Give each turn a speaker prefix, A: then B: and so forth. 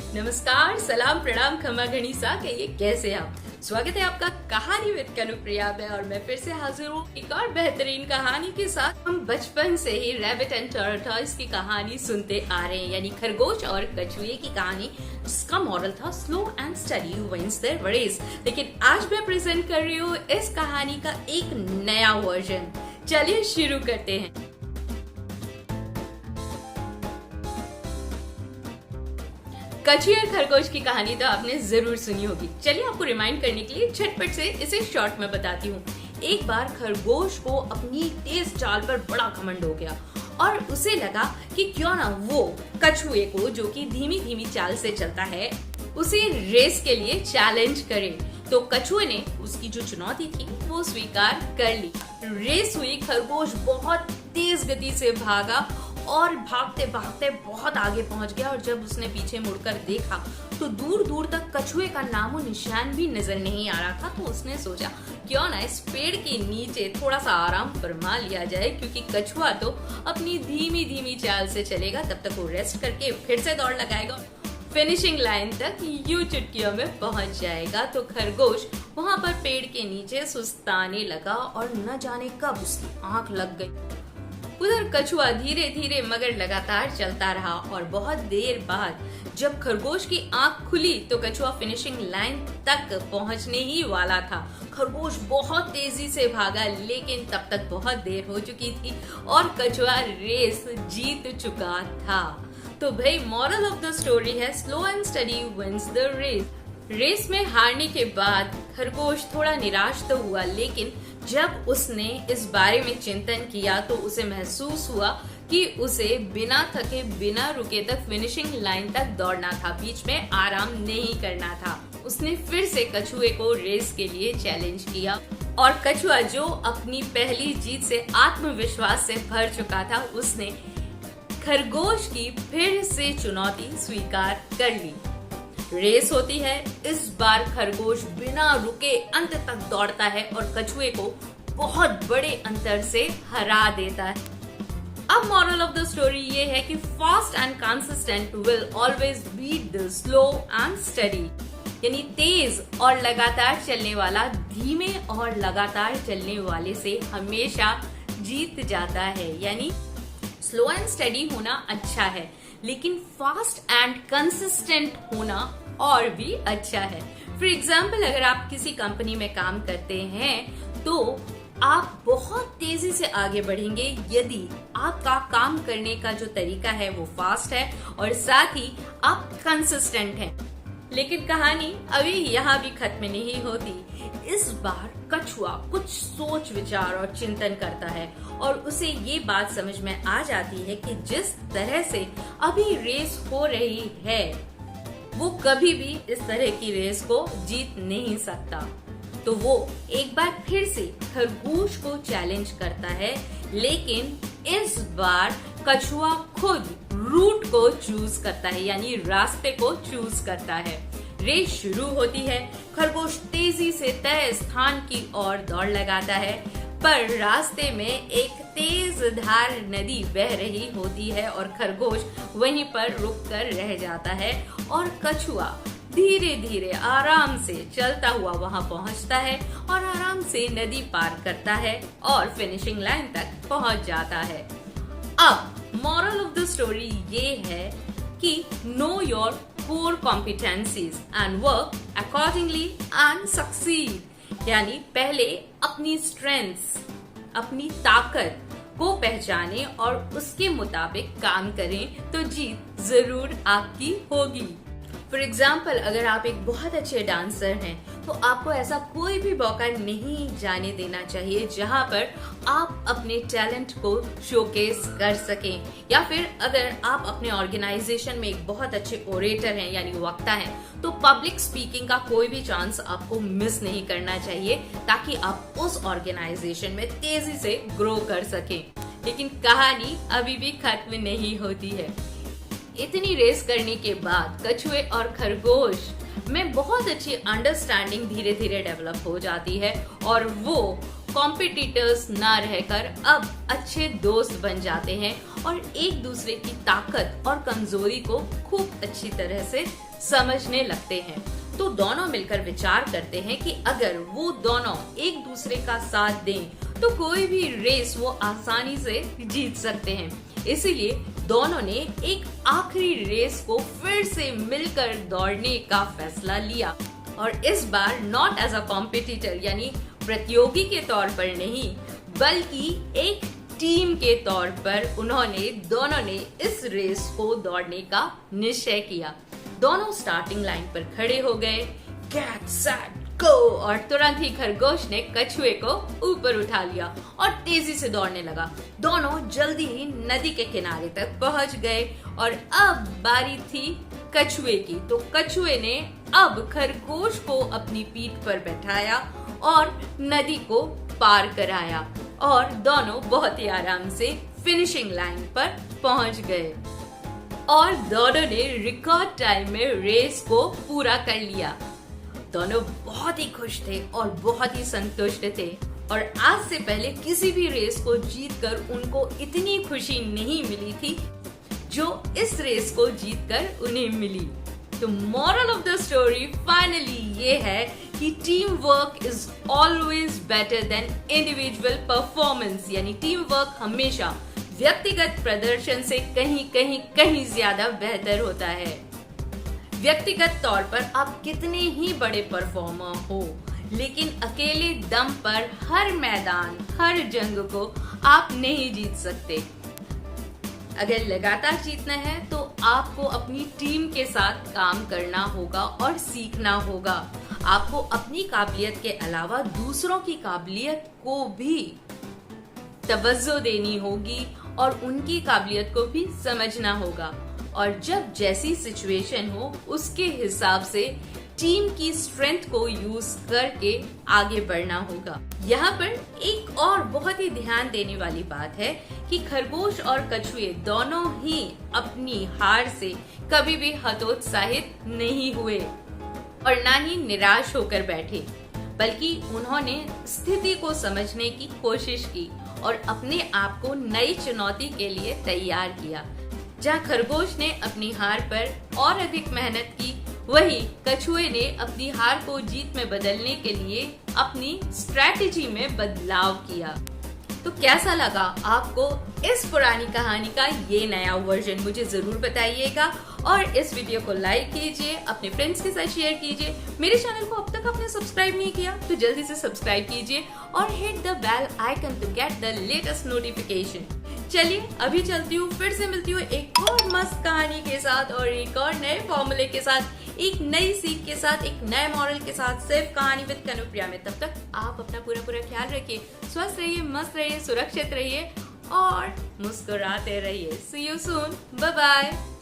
A: नमस्कार, सलाम, प्रणाम, खमा गणिसा। कहिए कैसे आप? स्वागत है आपका कहानी विद कनुप्रिया में और मैं फिर से हाजिर हूँ एक और बेहतरीन कहानी के साथ। हम बचपन से ही रैबिट एंड टर्टल्स की कहानी सुनते आ रहे हैं, यानी खरगोश और कछुए की कहानी, जिसका मॉरल था slow and study wins their race. लेकिन आज मैं प्रेजेंट कर रही हूँ इस कहानी का एक नया वर्जन। चलिए शुरू करते हैं। कछुए और खरगोश की कहानी तो आपने जरूर सुनी होगी। चलिए आपको रिमाइंड करने के लिए झटपट से इसे शॉर्ट में बताती हूँ। एक बार खरगोश को अपनी तेज चाल पर बड़ा घमंड हो गया और उसे लगा कि क्यों ना वो कछुए को, जो कि धीमी धीमी चाल से चलता है, उसे रेस के लिए चैलेंज करे। तो कछुए ने उसकी जो चुनौती थी वो स्वीकार कर ली। रेस हुई, खरगोश बहुत तेज गति से भागा और भागते भागते बहुत आगे पहुंच गया। और जब उसने पीछे मुड़कर देखा तो दूर दूर तक कछुए का नामो निशान भी नजर नहीं आ रहा था। तो उसने सोचा क्यों ना इस पेड़ के नीचे थोड़ा सा आराम फरमा लिया जाए, क्योंकि कछुआ तो अपनी धीमी धीमी चाल से चलेगा, तब तक वो रेस्ट करके फिर से दौड़ लगाएगा, फिनिशिंग लाइन तक यूं चुटकियों में पहुंच जाएगा। तो खरगोश वहां पर पेड़ के नीचे सुस्ताने लगा और न जाने कब उसकी आंख लग गई। उधर कछुआ धीरे धीरे मगर लगातार चलता रहा और बहुत देर बाद जब खरगोश की आंख खुली तो कछुआ फिनिशिंग लाइन तक पहुंचने ही वाला था। खरगोश बहुत तेजी से भागा, लेकिन तब तक बहुत देर हो चुकी थी और कछुआ रेस जीत चुका था। तो भाई मॉरल ऑफ द स्टोरी है slow and study wins the race. Race में हारने के बाद खरगोश थोड़ा निराश तो हुआ, लेकिन जब उसने इस बारे में चिंतन किया तो उसे महसूस हुआ कि उसे बिना थके बिना रुके तक फिनिशिंग लाइन तक दौड़ना था, बीच में आराम नहीं करना था। उसने फिर से कछुए को रेस के लिए चैलेंज किया और कछुआ, जो अपनी पहली जीत से आत्मविश्वास से भर चुका था, उसने खरगोश की फिर से चुनौती स्वीकार कर ली। रेस होती है, इस बार खरगोश बिना रुके अंत तक दौड़ता है और कछुए को बहुत बड़े अंतर से हरा देता है। अब मॉरल ऑफ द स्टोरी ये है कि fast and consistent will always beat the slow and study, यानी तेज और लगातार चलने वाला धीमे और लगातार चलने वाले से हमेशा जीत जाता है। यानी स्लो एंड स्टडी होना अच्छा है, लेकिन फास्ट एंड कंसिस्टेंट होना और भी अच्छा है। फॉर एग्जाम्पल, अगर आप किसी कंपनी में काम करते हैं तो आप बहुत तेजी से आगे बढ़ेंगे यदि आपका काम करने का जो तरीका है वो फास्ट है और साथ ही आप कंसिस्टेंट हैं। लेकिन कहानी अभी यहाँ भी खत्म नहीं होती। इस बार कछुआ कुछ सोच विचार और चिंतन करता है और उसे ये बात समझ में आ जाती है कि जिस तरह से अभी रेस हो रही है वो कभी भी इस तरह की रेस को जीत नहीं सकता। तो वो एक बार फिर से खरगोश को चैलेंज करता है, लेकिन इस बार कछुआ खुद रूट को चूज करता है, यानी रास्ते को चूज करता है। रेस शुरू होती है, खरगोश तेजी से तय स्थान की ओर दौड़ लगाता है, पर रास्ते में एक तेज धार नदी बह रही होती है और खरगोश वहीं पर रुक कर रह जाता है और कछुआ धीरे धीरे आराम से चलता हुआ वहां पहुंचता है और आराम से नदी पार करता है और फिनिशिंग लाइन तक पहुंच जाता है। अब मॉरल ऑफ द स्टोरी ये है कि know your core competencies and work accordingly and succeed, यानी पहले अपनी स्ट्रेंथ्स, अपनी ताकत को पहचानें और उसके मुताबिक काम करें तो जीत जरूर आपकी होगी। फॉर एग्जाम्पल, अगर आप एक बहुत अच्छे डांसर हैं तो आपको ऐसा कोई भी मौका नहीं जाने देना चाहिए जहां पर आप अपने टैलेंट को शोकेस कर सकें। या फिर अगर आप अपने ऑर्गेनाइजेशन में एक बहुत अच्छे ओरेटर हैं, यानी वक्ता हैं, तो पब्लिक स्पीकिंग का कोई भी चांस आपको मिस नहीं करना चाहिए ताकि आप उस ऑर्गेनाइजेशन में तेजी से ग्रो कर सकें। लेकिन कहानी अभी भी खत्म नहीं होती है। इतनी रेस करने के बाद कछुए और खरगोश में बहुत अच्छी अंडरस्टैंडिंग धीरे धीरे डेवलप हो जाती है और वो कॉम्पिटिटर्स ना रहकर अब अच्छे दोस्त बन जाते हैं और एक दूसरे की ताकत और कमजोरी को खूब अच्छी तरह से समझने लगते हैं। तो दोनों मिलकर विचार करते हैं कि अगर वो दोनों एक दूसरे का साथ दें तो कोई भी रेस वो आसानी से जीत सकते हैं। इसीलिए दोनों ने एक आखिरी रेस को फिर से मिलकर दौड़ने का फैसला लिया और इस बार नॉट एज अ कॉम्पिटिटर यानी प्रतियोगी के तौर पर नहीं बल्कि एक टीम के तौर पर दोनों ने इस रेस को दौड़ने का निश्चय किया। दोनों स्टार्टिंग लाइन पर खड़े हो गए, गेट सेट गो, और तुरंत ही खरगोश ने कछुए को ऊपर उठा लिया और तेजी से दौड़ने लगा। दोनों जल्दी ही नदी के किनारे तक पहुंच गए और अब बारी थी कछुए की। तो कछुए ने अब खरगोश को अपनी पीठ पर बैठाया और नदी को पार कराया और दोनों बहुत ही आराम से फिनिशिंग लाइन पर पहुंच गए और दोनों ने रिकॉर्ड टाइम में रेस को पूरा कर लिया। दोनों बहुत ही खुश थे और बहुत ही संतुष्ट थे और आज से पहले किसी भी रेस को जीतकर उनको इतनी खुशी नहीं मिली थी जो इस रेस को जीतकर उन्हें मिली। तो moral of the story finally ये है कि team work is always better than individual performance, यानी टीम वर्क हमेशा व्यक्तिगत प्रदर्शन से कहीं ज्यादा बेहतर होता है। व्यक्तिगत तौर पर आप कितने ही बड़े परफॉर्मर हो, लेकिन अकेले दम पर हर मैदान, हर जंग को आप नहीं जीत सकते। अगर लगातार जीतना है तो आपको अपनी टीम के साथ काम करना होगा और सीखना होगा। आपको अपनी काबिलियत के अलावा दूसरों की काबिलियत को भी तवज्जो देनी होगी और उनकी काबिलियत को भी समझना होगा और जब जैसी सिचुएशन हो उसके हिसाब से टीम की स्ट्रेंथ को यूज करके आगे बढ़ना होगा। यहाँ पर एक और बहुत ही ध्यान देने वाली बात है कि खरगोश और कछुए दोनों ही अपनी हार से कभी भी हतोत्साहित नहीं हुए और ना ही निराश होकर बैठे, बल्कि उन्होंने स्थिति को समझने की कोशिश की और अपने आप को नई चुनौती के लिए तैयार किया। जहाँ खरगोश ने अपनी हार पर और अधिक मेहनत की, वहीं कछुए ने अपनी हार को जीत में बदलने के लिए अपनी स्ट्रैटेजी में बदलाव किया। तो कैसा लगा आपको इस पुरानी कहानी का ये नया वर्जन, मुझे जरूर बताइएगा और इस वीडियो को लाइक कीजिए, अपने फ्रेंड्स के साथ शेयर कीजिए। मेरे चैनल को अब तक आपने सब्सक्राइब नहीं किया तो जल्दी से सब्सक्राइब कीजिए और hit the bell icon to get the latest notification. चलिए अभी चलती हूँ, फिर से मिलती हूँ एक और मस्त कहानी के साथ और एक और नए फॉर्मूले के साथ, एक नई सीख के साथ, एक नए मॉडल के साथ, सिर्फ कहानी विद कनुप्रिया में। तब तक आप अपना पूरा ख्याल रखिए, स्वस्थ रहिए, मस्त रहिए, सुरक्षित रहिए और मुस्कुराते रहिए। See you soon. Bye bye.